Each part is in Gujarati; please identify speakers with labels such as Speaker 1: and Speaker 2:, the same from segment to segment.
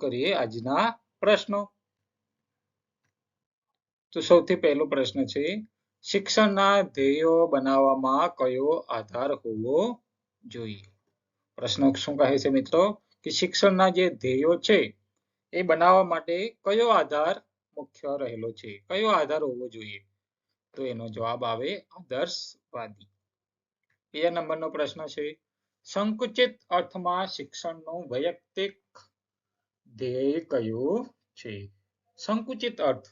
Speaker 1: કરીએ આજના પ્રશ્નો. તો સૌથી પહેલો પ્રશ્ન છે, શિક્ષણના ધ્યેયો બનાવવામાં કયો આધાર હોવો જોઈએ? પ્રશ્ન શું કહે છે મિત્રો કે શિક્ષણના જે ધ્યેયો છે એ બનાવવા માટે કયો આધાર મુખ્ય રહેલો છે, કયો આધાર હોવો જોઈએ? તો એનો જવાબ આવે આદર્શવાદી. બીજા નંબરનો પ્રશ્ન છે, સંકુચિત અર્થમાં શિક્ષણનું વૈયક્તિક ધ્યેય કયું છે? સંકુચિત અર્થ,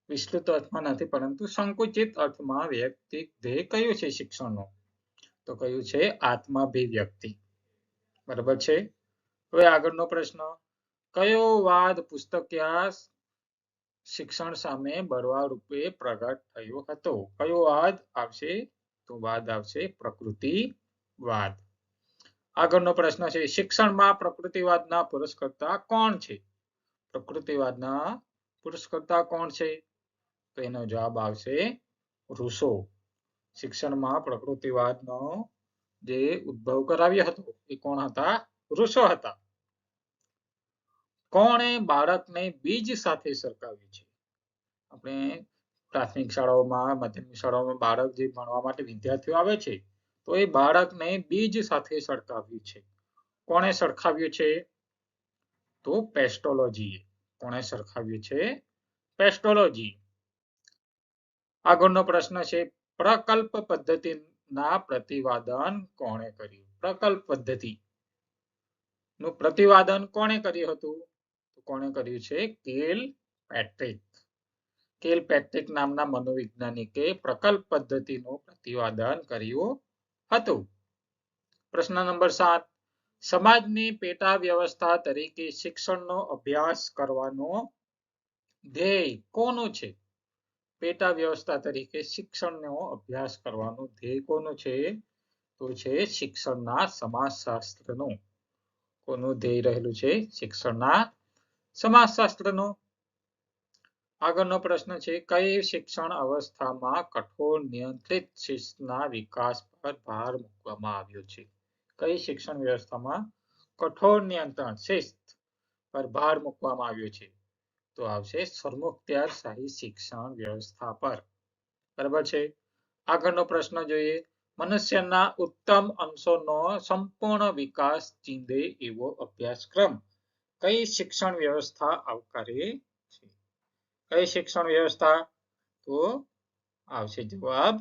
Speaker 1: વિસ્તૃત અર્થમાં નથી પરંતુ સંકુચિત અર્થમાં વૈયક્તિક ધ્યેય કયું છે શિક્ષણનું? તો કયું છે? આત્માભિવ્યક્તિ. બરાબર છે. હવે આગળનો પ્રશ્ન, કયો વાદ પુસ્તકીય શિક્ષણ સામે બળવા રૂપે પ્રગટ થયો હતો? કયો વાદ આવશે? તો વાદ આવશે પ્રકૃતિવાદ. આગળનો પ્રશ્ન છે, શિક્ષણમાં પ્રકૃતિવાદના પુરસ્કર્તા કોણ છે? પ્રકૃતિવાદના પુરસ્કર્તા કોણ છે? તો એનો જવાબ આવશે રૂસો. શિક્ષણમાં પ્રકૃતિવાદનો જે ઉદ્ભવ કરાવ્યો હતો એ કોણ હતા? રૂસો હતા. કોણે બાળકને બીજ સાથે સરખાવ્યું છે? આપણે પ્રાથમિક શાળાઓમાં, માધ્યમિક શાળાઓમાં બાળક જે ભણવા માટે વિદ્યાર્થીઓ આવે છે તો એ બાળકને બીજ સાથે સરખાવ્યું છે. કોણે સરખાવ્યું છે? તો પેસ્ટોલોજી. કોણે સરખાવ્યું છે? પેસ્ટોલોજી. આગળનો પ્રશ્ન છે, પ્રકલ્પ પદ્ધતિના પ્રતિપાદન કોણે કર્યું? પ્રકલ્પ પદ્ધતિ નું પ્રતિપાદન કોણે કર્યું હતું? કોણે કર્યું છે? કેલ પેટ્રિક. કેલ પેટ્રિક નામના મનોવૈજ્ઞાનિકે પ્રકલ્પ પદ્ધતિનું પ્રતિપાદન કર્યું હતું. પ્રશ્ન નંબર 7, સમાજની પેટા વ્યવસ્થા તરીકે શિક્ષણનો અભ્યાસ કરવાનો ધ્યેય કોનું છે? પેટા વ્યવસ્થા તરીકે શિક્ષણનો અભ્યાસ કરવાનું ધ્યેય કોનું છે? તો છે શિક્ષણના સમાજશાસ્ત્રનું. કોનું ધ્યેય રહેલું છે? શિક્ષણના સમાજશાસ્ત્રનું. આગળનો પ્રશ્ન છે, કઈ શિક્ષણ અવસ્થામાં કઠોર નિયંત્રિત શિસ્તના વિકાસ પર ભાર મૂકવામાં આવ્યો છે? કઈ શિક્ષણ વ્યવસ્થામાં કઠોર નિયંત્રણ શિસ્ત પર ભાર મૂકવામાં આવ્યો છે? તો આવશે સરમુખત્યારશાહી શિક્ષણ વ્યવસ્થા પર. બરાબર છે. આગળનો પ્રશ્ન જોઈએ, મનુષ્યના ઉત્તમ અંશોનો સંપૂર્ણ વિકાસ ચીંધે એવો અભ્યાસક્રમ કઈ શિક્ષણ વ્યવસ્થા આવકારે છે? કઈ શિક્ષણ વ્યવસ્થા? તો આવશે જવાબ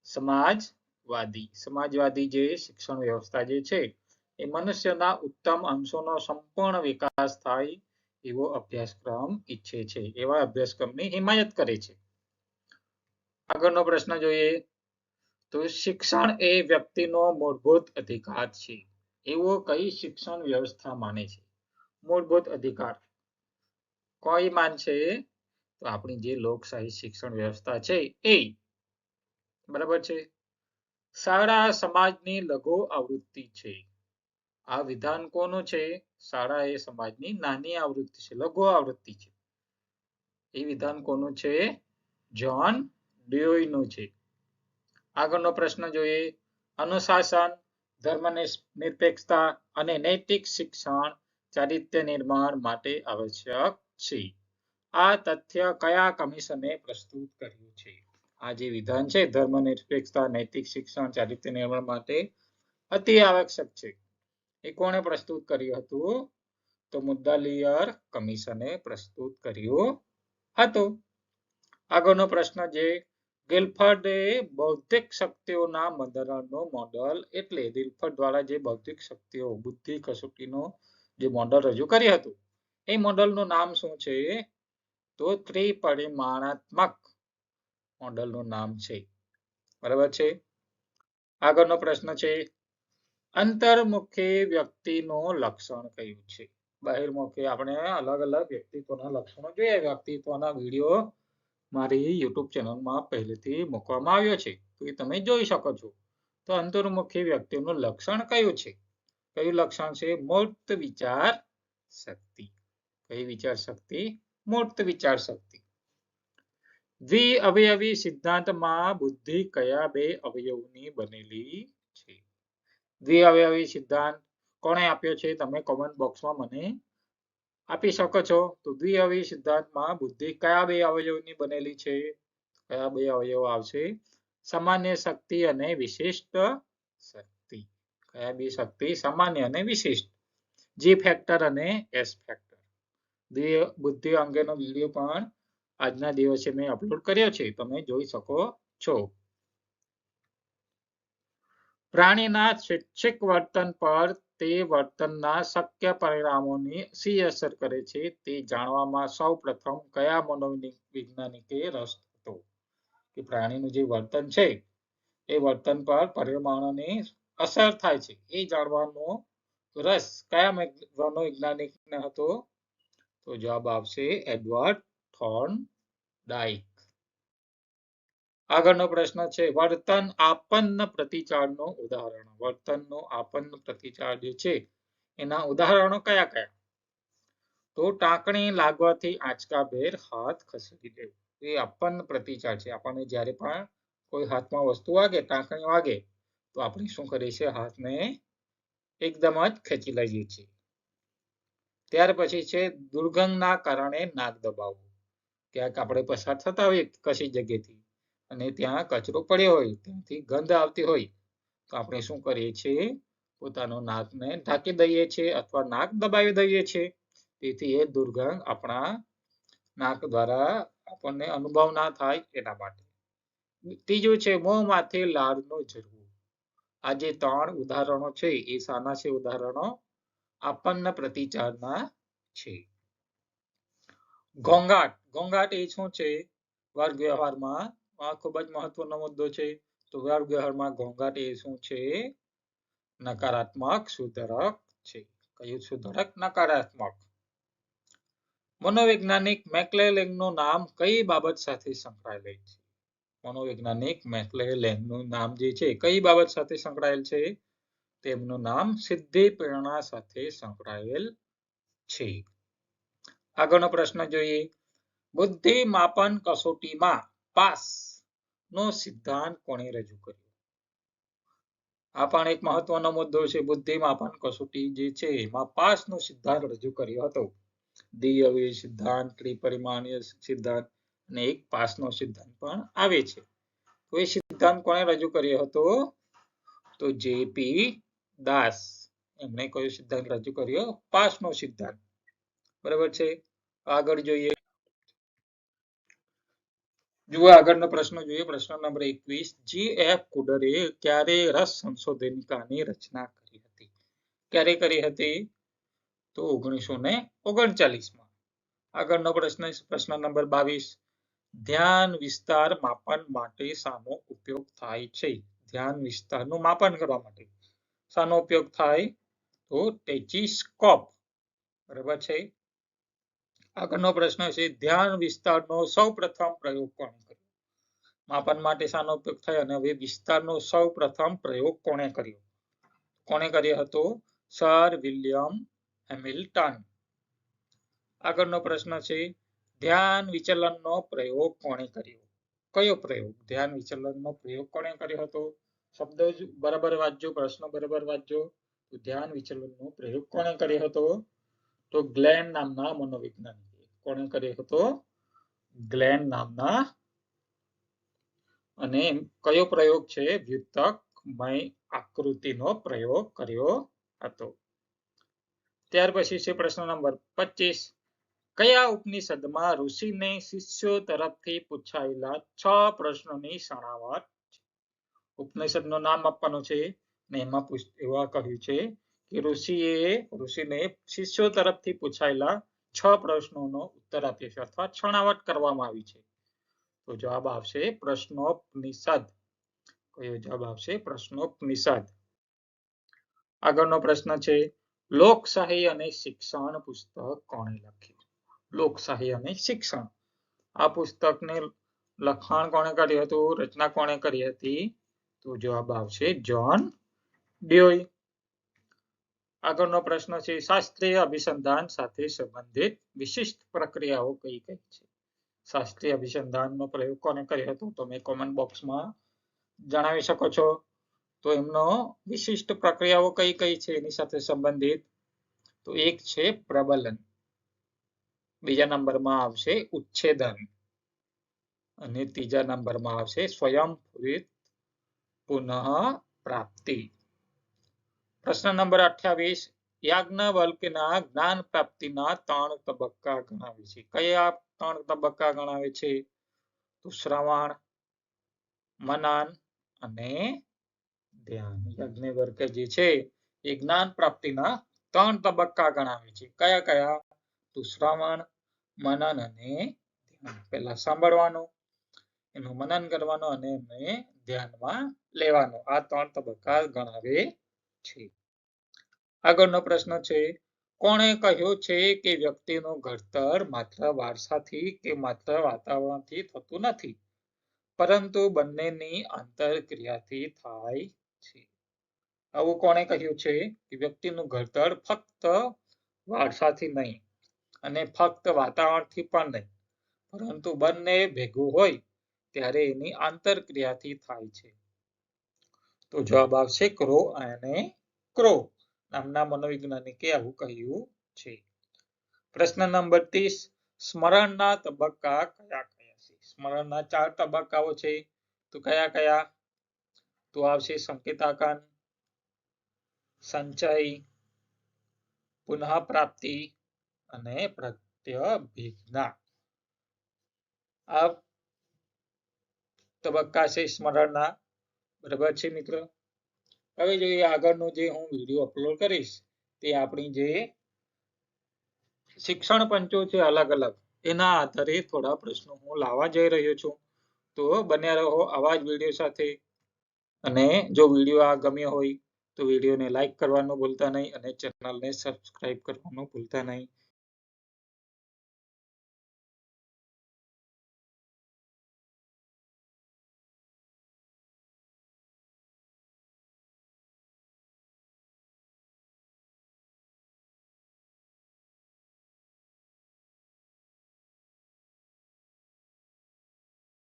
Speaker 1: સમાજવાદી. સમાજવાદી જે શિક્ષણ વ્યવસ્થા જે છે એ મનુષ્યના ઉત્તમ અંશોનો સંપૂર્ણ વિકાસ થાય એવો અભ્યાસક્રમ ઈચ્છે છે, એવા અભ્યાસક્રમની હિમાયત કરે છે. આગળનો પ્રશ્ન જોઈએ, તો શિક્ષણ એ વ્યક્તિનો મૂળભૂત અધિકાર છે એવો કઈ શિક્ષણ વ્યવસ્થા માને છે? મૂળભૂત અધિકાર કોઈ માનશે? તો આપણી જે લોકશાહી શિક્ષણ વ્યવસ્થા છે એ. બરાબર છે. શાળા સમાજની લઘુ આવૃત્તિ છે. આ વિધાન કોનું છે? શાળા એ સમાજની નાની આવૃત્તિ છે, લઘુ આવૃત્તિ છે. એ વિધાન કોનું છે? જ્હોન ડ્યુઈનું છે. આગળનો પ્રશ્ન જોઈએ, અનુશાસન, ધર્મનિરપેક્ષતા અને નૈતિક શિક્ષણ ચારિત્ર્ય નિર્માણ માટે આવશ્યક છે. આ તથ્ય કયા કમિશને પ્રસ્તુત કર્યું છે? આ જે વિધાન છે ધર્મનિરપેક્ષતા, નૈતિક શિક્ષણ, ચારિત્ર્ય નિર્માણ માટે અતિ આવશ્યક છે, એ કોણે પ્રસ્તુત કર્યું હતું? તો મુદ્દાલિયર કમિશને પ્રસ્તુત કર્યું હતું. આગળનો પ્રશ્ન છે, ગિલફર્ડે બૌદ્ધિક શક્તિઓના બંધારણનું મોડલ એટલે ગિલફર્ડ દ્વારા જે બૌદ્ધિક શક્તિઓ, બુદ્ધિ કસોટીનો જે મોડલ રજૂ કર્યું હતું એ મોડલનું નામ શું છે? તો ત્રિપરિમાણાત્મક મોડલનું નામ છે. બરાબર છે. આગળનો પ્રશ્ન છે, અંતર્મુખી વ્યક્તિનું લક્ષણ કયું છે? બહિર્મુખી આપણે અલગ અલગ વ્યક્તિત્વના લક્ષણો જોઈએ. વ્યક્તિત્વના વિડીયો મારી યુટ્યુબ ચેનલમાં પહેલેથી મૂકવામાં આવ્યો છે, તો એ તમે જોઈ શકો છો. તો અંતર્મુખી વ્યક્તિનું લક્ષણ કયું છે? કયું લક્ષણ છે? મૂર્ત વિચાર શક્તિ. કઈ વિચાર શક્તિ? મૂર્ત વિચાર શક્તિ. દ્વિઅવયવી સિદ્ધાંતમાં બુદ્ધિ કયા બે અવયવની બનેલી છે? દ્વિઅવયવી સિદ્ધાંત કોણે આપ્યો છે? તમે કોમેન્ટ બોક્સમાં મને આપી શકો છો. તો દ્વિઅવયવી સિદ્ધાંતમાં બુદ્ધિ કયા બે અવયવોની બનેલી છે? કયા બે અવયવો આવશે? સામાન્ય શક્તિ અને વિશિષ્ટ શક્તિ. કયા બે શક્તિ? સામાન્ય અને વિશિષ્ટ. જી ફેક્ટર અને એસ ફેક્ટર. બુદ્ધિ અંગેનો વિડીયો પણ આજના દિવસે મેં અપલોડ કર્યો છે, તમે જોઈ શકો છો. પ્રાણીના શૈક્ષિક વર્તન પર તે વર્તનના શક્ય પરિણામોની શી અસર કરે છે તે જાણવામાં સૌ પ્રથમ કયા મનોવૈજ્ઞાનિકે રસ હતો? કે પ્રાણીનું જે વર્તન છે એ વર્તન પર પરિણામોની અસર થાય છે એ જાણવાનો રસ કયા મનોવૈજ્ઞાનિકને હતો? તો જવાબ આવશે એડવર્ડ થોર્નડાઈક. આગળનો પ્રશ્ન છે વર્તન આપન્ન પ્રતિચારનો ઉદાહરણ. વર્તનનો આપન્ન પ્રતિચાર જે છે એના ઉદાહરણો કયા કયા? તો ટાંકણી લાગવાથી આંચકાભેર હાથ ખસેડી દેવો એ આપન્ન પ્રતિચાર છે. આપણને જ્યારે પણ કોઈ હાથમાં વસ્તુ વાગે, ટાંકણી વાગે, તો આપણે શું કરીએ છીએ? હાથને એકદમ જ ખેંચી લઈએ છીએ. ત્યાર પછી છે દુર્ગંધના કારણે નાક દબાવવું. ક્યાંક આપણે પસાર થતા હોઈએ કશી જગ્યાએથી અને ત્યાં કચરો પડ્યો હોય, ત્યાંથી ગંધ આવતી હોય, તો આપણે શું કરીએ છીએ? પોતાનું નાકને ઢાંકી દઈએ છીએ અથવા નાક દબાવી દઈએ છીએ. તેથી એ દુર્ગંધ આપણા નાક દ્વારા આપણને અનુભવ ના થાય એના માટે. ત્રીજું છે મોંમાંથી લાળનું ઝરવું. આ જે ત્રણ ઉદાહરણો છે એ શાના છે? ઉદાહરણો આપન્ન પ્રતિચારના છે. ઘોંઘાટ. ઘોંઘાટ એ શું છે? વર્ગ વ્યવહારમાં આ ખૂબ જ મહત્વનો મુદ્દો છે. તો વર્ગ વ્યવહારમાં ઘોંઘાટ એ શું છે? નકારાત્મક સુધારક છે. કયું સુધારક? નકારાત્મક. મનોવૈજ્ઞાનિક મેકલેલેન્ડનું નામ કઈ બાબત સાથે સંકળાયેલ છે? મનોવૈજ્ઞાનિક મેકલેલેન્ડનું નામ જે છે કઈ બાબત સાથે સંકળાયેલ છે? તેમનું નામ સિદ્ધિ પ્રેરણા સાથે સંકળાયેલ છે. આગળનો પ્રશ્ન જોઈએ. બુદ્ધિ માપન કસોટીમાં પાસ નો સિદ્ધાંત કોણે રજૂ કર્યો? આ પણ એક મહત્વનો મુદ્દો છે. બુદ્ધિ માપન કસોટી જે છે એમાં પાસ નો સિદ્ધાંત રજૂ કર્યો હતો. દ્વિઅવયવી સિદ્ધાંત, ત્રિપરિમાણીય સિદ્ધાંત અને એક પાસ નો સિદ્ધાંત પણ આવે છે. તો એ સિદ્ધાંત કોણે રજૂ કર્યો હતો? તો જેપી દાસ. એમણે કયો સિદ્ધાંત રજૂ કર્યો? પાસ નો સિદ્ધાંત. બરાબર છે. આગળ જોઈએ. જુઓ આગળનો પ્રશ્ન જોઈએ. પ્રશ્ન નંબર 21. G.F. કુડરે ક્યારે રસ સંશોધનિકાની રચના કરી હતી? ક્યારે કરી હતી? તો 1939 માં. આગળનો પ્રશ્ન પ્રશ્ન નંબર 22. ધ્યાન વિસ્તાર માપન માટે શાનો ઉપયોગ થાય છે? ધ્યાન વિસ્તારનું માપન કરવા માટે શાનો ઉપયોગ થાય? તો ટેચિસ્કોપ. બરાબર છે. આગળનો પ્રશ્ન છે ધ્યાન વિસ્તારનો સૌપ્રથમ પ્રયોગ કોણે કર્યો? માપન માટે શાનો ઉપયોગ થાય અને હવે વિસ્તારનો સૌપ્રથમ પ્રયોગ કોણે કર્યો? કોણે કર્યો હતો? Sir William Hamilton. આગળનો પ્રશ્ન છે ધ્યાન વિચલનનો પ્રયોગ કોણે કર્યો? કયો પ્રયોગ? ધ્યાન વિચલનનો પ્રયોગ કોણે કર્યો હતો? શબ્દો બરાબર વાંચજો, પ્રશ્ન બરાબર વાંચજો. ધ્યાન વિચલનનો પ્રયોગ કોણે કર્યો હતો? તો ગ્લેન નામના મનોવૈજ્ઞાનિકે. કોણે કર્યો હતો? ગ્લેન નામના. અને કયો પ્રયોગ છે? વ્યુત્તકમય આકૃતિનો પ્રયોગ કર્યો હતો. ત્યાર પછી છે પ્રશ્ન નંબર 25. કયા ઉપનિષદમાં ઋષિને શિષ્યો તરફથી પૂછાયેલા 6 પ્રશ્નોની સણાવટ? ઉપનિષદનું નામ આપવાનું છે ને એમાં એવા કહ્યું છે કે ઋષિને શિષ્યો તરફથી પૂછાયેલા 6 પ્રશ્નોનો ઉત્તર આપ્યો છે અથવા છણાવટ કરવામાં આવી છે. તો જવાબ આવશે પ્રશ્નોપનિષદ. કયો જવાબ આવશે? પ્રશ્નોપનિષદ. આગળનો પ્રશ્ન છે લોકશાહી અને શિક્ષણ પુસ્તક કોણે લખ્યું? લોકશાહી અને શિક્ષણ. આ પુસ્તકને લખાણ કોણે કર્યું હતું? રચના કોણે કરી હતી? તો જવાબ આવશે જ્હોન ડ્યુઈ. આગળનો પ્રશ્ન છે શાસ્ત્રીય અભિસંધાન સાથે સંબંધિત વિશિષ્ટ પ્રક્રિયાઓ કઈ કઈ છે? શાસ્ત્રીય અભિસંધાનનો પ્રયોગ કોને કર્યો હતો? તમે કોમેન્ટ બોક્સમાં જણાવી શકો છો. તો એમનો વિશિષ્ટ પ્રક્રિયાઓ કઈ કઈ છે એની સાથે સંબંધિત? તો એક છે પ્રબલન. બીજા નંબરમાં આવશે ઉચ્છેદન અને ત્રીજા નંબરમાં આવશે સ્વયંસ્ફુરિત પુનઃ પ્રાપ્તિ. પ્રશ્ન નંબર 28 યાજ્ઞવલ્ક્યના જ્ઞાન પ્રાપ્તિના 3 તબક્કા ગણાવે છે. કયા 3 તબક્કા ગણાવે છે? તો શ્રવણ, મનન અને ધ્યાન. યાજ્ઞવલ્ક્ય જે છે એ જ્ઞાન પ્રાપ્તિના 3 તબક્કા ગણાવે છે. કયા કયા? તો શ્રવણ, મનન અને ધ્યાન. પહેલા સાંભળવાનું, એનું મનન કરવાનું અને એને ધ્યાનમાં લેવાનું. આ 3 તબક્કા ગણાવે છે. આગળનો પ્રશ્ન છે કોણે કહ્યું છે કે વ્યક્તિનું ઘડતર માત્ર વારસાથી કે માત્ર વાતાવરણથી થતું નથી, પરંતુ બંનેની આંતરક્રિયાથી થાય છે? આવું કોણે કહ્યું છે કે વ્યક્તિનું ઘડતર ફક્ત વારસાથી નહીં અને ફક્ત વાતાવરણથી પણ નહીં, પરંતુ બંને ભેગું હોય ત્યારે એની આંતરક્રિયાથી થાય છે? તો જવાબ આવશે ક્રો અને ક્રો નામના મનોવૈજ્ઞાનિકે આવું કહ્યું છે. પ્રશ્ન નંબર 30 સ્મરણના તબક્કા કયા કયા છે? સ્મરણના 4 તબક્કાઓ છે. તો કયા કયા? તો આવશે સંકેતાકન, સંચય, પુનઃ પ્રાપ્તિ અને પ્રત્યભિજ્ઞા. આ તબક્કા છે સ્મરણના. બરાબર છે મિત્રો. હવે જોઈએ આગળનો જે હું વિડીયો અપલોડ કરીશ તે આપણી જે શિક્ષણ પંચો છે અલગ અલગ, એના આધારે થોડા પ્રશ્નો હું લાવવા જઈ રહ્યો છું. તો બન્યા રહો આવા જ વિડીયો સાથે. અને જો વિડીયો આ ગમ્યો હોય તો વિડીયોને લાઈક કરવાનું ભૂલતા નહીં અને ચેનલને સબસ્ક્રાઇબ કરવાનું ભૂલતા નહીં.